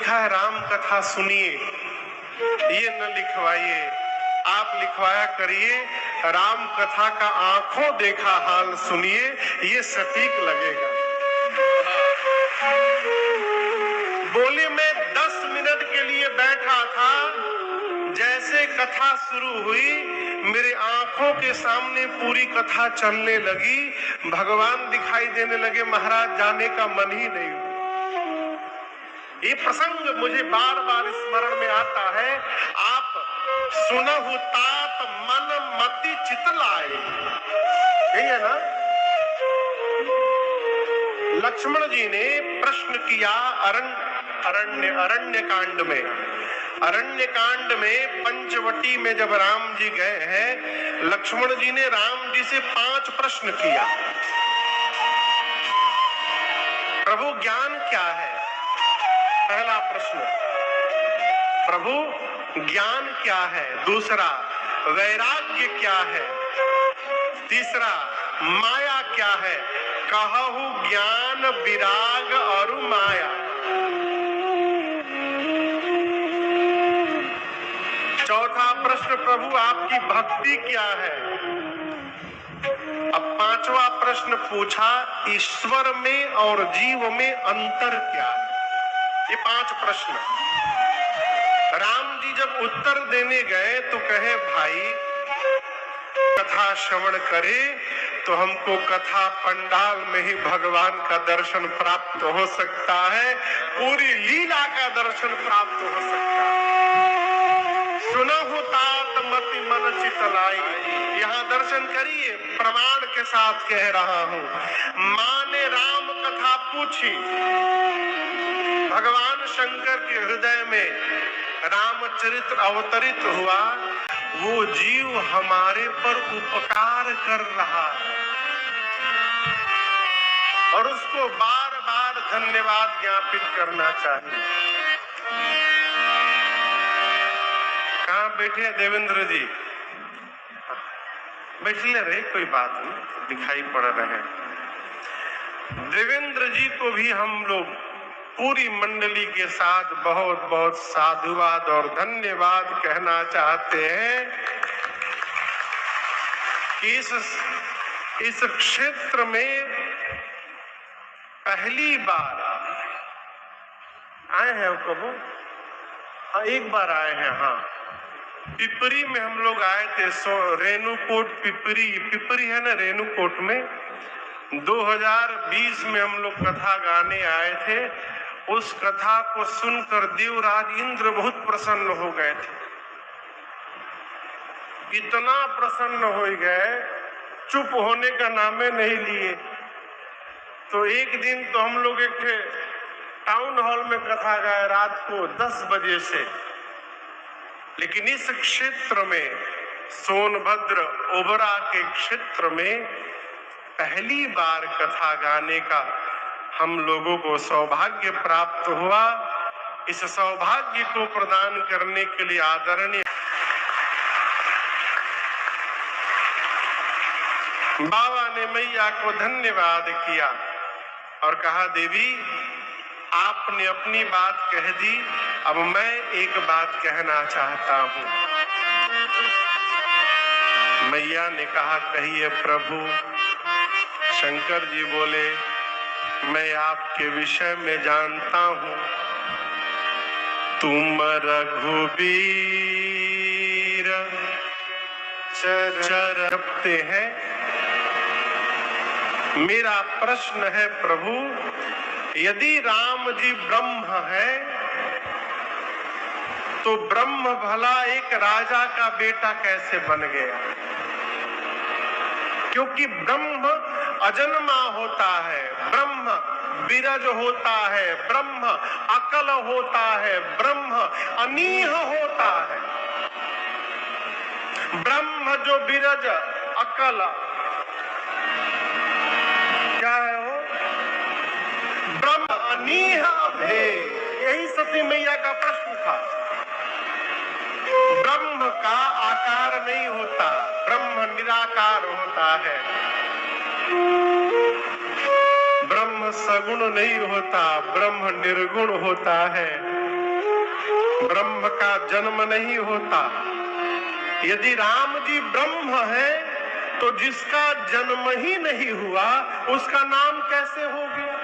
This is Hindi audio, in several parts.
लिखा है राम कथा सुनिए, ये न लिखवाइए, आप लिखवाया करिए राम कथा का आंखों देखा हाल सुनिए, ये सटीक लगेगा। बोले मैं 10 मिनट के लिए बैठा था, जैसे कथा शुरू हुई मेरे आंखों के सामने पूरी कथा चलने लगी, भगवान दिखाई देने लगे, महाराज जाने का मन ही नहीं हुआ। ये प्रसंग मुझे बार बार स्मरण में आता है। आप सुनहु तात मन मति चित लाए, यही है ना। लक्ष्मण जी ने प्रश्न किया अरण्य कांड में पंचवटी में जब राम जी गए हैं, लक्ष्मण जी ने राम जी से 5 प्रश्न किया। प्रभु ज्ञान क्या है? पहला प्रश्न, प्रभु ज्ञान क्या है? दूसरा, वैराग्य क्या है? तीसरा, माया क्या है? कहु ज्ञान विराग और माया। चौथा प्रश्न, प्रभु आपकी भक्ति क्या है? अब 5वां प्रश्न पूछा, ईश्वर में और जीव में अंतर क्या है? ये 5 प्रश्न। राम जी जब उत्तर देने गए तो कहे भाई कथा श्रवण करे तो हमको कथा पंडाल में ही भगवान का दर्शन प्राप्त हो सकता है, पूरी लीला का दर्शन प्राप्त हो सकता है। सुनहु तात मति मन चित लाई, यहाँ दर्शन करिए, प्रमाण के साथ कह रहा हूँ। माँ ने राम कथा पूछी, भगवान शंकर के हृदय में रामचरित्र अवतरित हुआ, वो जीव हमारे पर उपकार कर रहा है और उसको बार बार धन्यवाद ज्ञापित करना चाहिए। कहाँ बैठे हैं देवेंद्र जी? बैठ ले रहे, कोई बात नहीं, दिखाई पड़ रहे हैं। देवेंद्र जी को भी हम लोग पूरी मंडली के साथ बहुत बहुत साधुवाद और धन्यवाद कहना चाहते हैं कि इस क्षेत्र में पहली बार आए हैं। कबो हाँ, एक बार आए हैं। हाँ, पिपरी में हम लोग आए थे, रेणुकोट पिपरी है ना, रेणुकोट में 2020 में हम लोग कथा गाने आए थे। उस कथा को सुनकर देवराज इंद्र बहुत प्रसन्न हो गए थे, इतना प्रसन्न हो गए, चुप होने का नामे नहीं लिए। तो एक दिन तो हम लोग एक टाउन हॉल में कथा गाए रात को 10 बजे से, लेकिन इस क्षेत्र में सोनभद्र ओबरा के क्षेत्र में पहली बार कथा गाने का हम लोगों को सौभाग्य प्राप्त हुआ। इस सौभाग्य को प्रदान करने के लिए आदरणीय बाबा ने मैया को धन्यवाद किया और कहा, देवी आपने अपनी बात कह दी, अब मैं एक बात कहना चाहता हूँ। मैया ने कहा, कहिए प्रभु। शंकर जी बोले, मैं आपके विषय में जानता हूँ, तुम रघुबीर जपते हैं। मेरा प्रश्न है प्रभु, यदि राम जी ब्रह्म है तो ब्रह्म भला एक राजा का बेटा कैसे बन गया? क्योंकि ब्रह्म अजन्मा होता है, ब्रह्म विरज होता है, ब्रह्म अकल होता है, ब्रह्म अनीह होता है। ब्रह्म जो विरज अकल क्या है वो? ब्रह्म अनीह भेद। यही सती मैया का प्रश्न था। ब्रह्म का आकार नहीं होता, ब्रह्म निराकार होता है। ब्रह्म सगुण नहीं होता, ब्रह्म निर्गुण होता है। ब्रह्म का जन्म नहीं होता। यदि राम जी ब्रह्म है तो जिसका जन्म ही नहीं हुआ उसका नाम कैसे हो गया?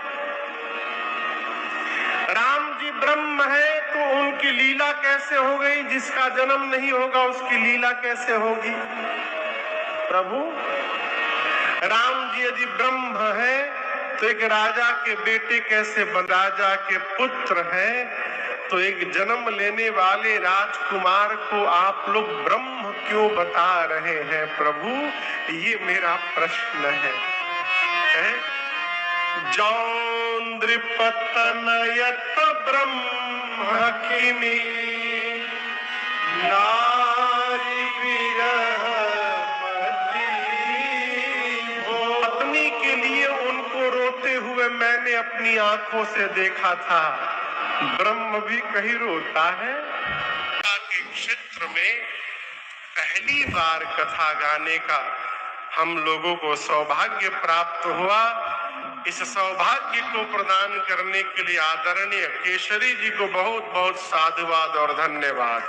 राम जी ब्रह्म है तो उनकी लीला कैसे हो गई? जिसका जन्म नहीं होगा उसकी लीला कैसे होगी? प्रभु, राम जी यदि ब्रह्म है तो एक राजा के बेटे कैसे बन? राजा के पुत्र है तो एक जन्म लेने वाले राजकुमार को आप लोग ब्रह्म क्यों बता रहे हैं? प्रभु, ये मेरा प्रश्न है? जौन्द्रिपतनयत ब्रह्म किमि नारी विरह पत्नी के लिए उनको रोते हुए मैंने अपनी आंखों से देखा था। ब्रह्म भी कहीं रोता है? के क्षेत्र में पहली बार कथा गाने का हम लोगों को सौभाग्य प्राप्त हुआ। इस सौभाग्य को प्रदान करने के लिए आदरणीय केशरी जी को बहुत बहुत साधुवाद और धन्यवाद।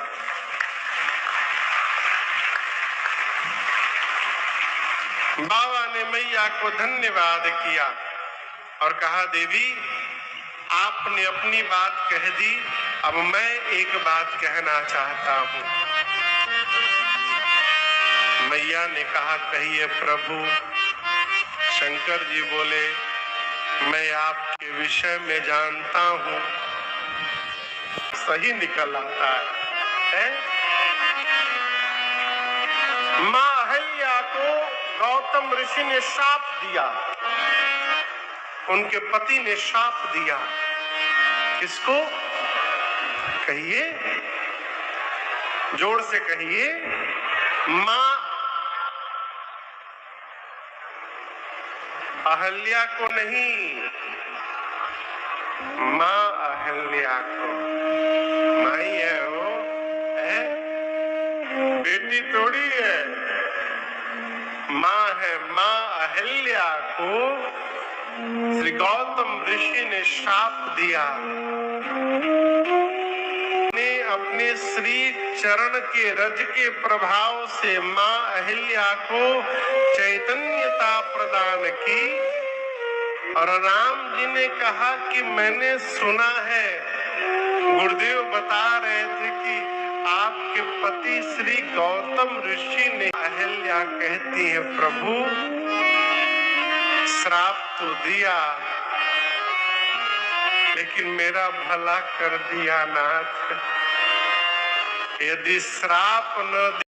बाबा ने मैया को धन्यवाद किया और कहा, देवी आपने अपनी बात कह दी, अब मैं एक बात कहना चाहता हूं। मैया ने कहा, कहिए प्रभु। शंकर जी बोले, मैं आपके विषय में जानता हूं। सही निकल आता है? मां अहल्या को गौतम ऋषि ने शाप दिया, उनके पति ने शाप दिया। किसको? कहिए, जोर से कहिए। मां अहल्या को नहीं, मां अहल्या को। माई है वो, है? बेटी थोड़ी है, मां है। मां अहल्या को श्री गौतम ऋषि ने शाप दिया। ने अपने श्री चरण के रज के प्रभाव से मां अहिल्या को चैतन्यता प्रदान की। और राम जी ने कहा कि मैंने सुना है, गुरुदेव बता रहे थे कि आपके पति श्री गौतम ऋषि ने। अहिल्या कहती है, प्रभु श्राप तो दिया लेकिन मेरा भला कर दिया नाथ। यदि श्राप न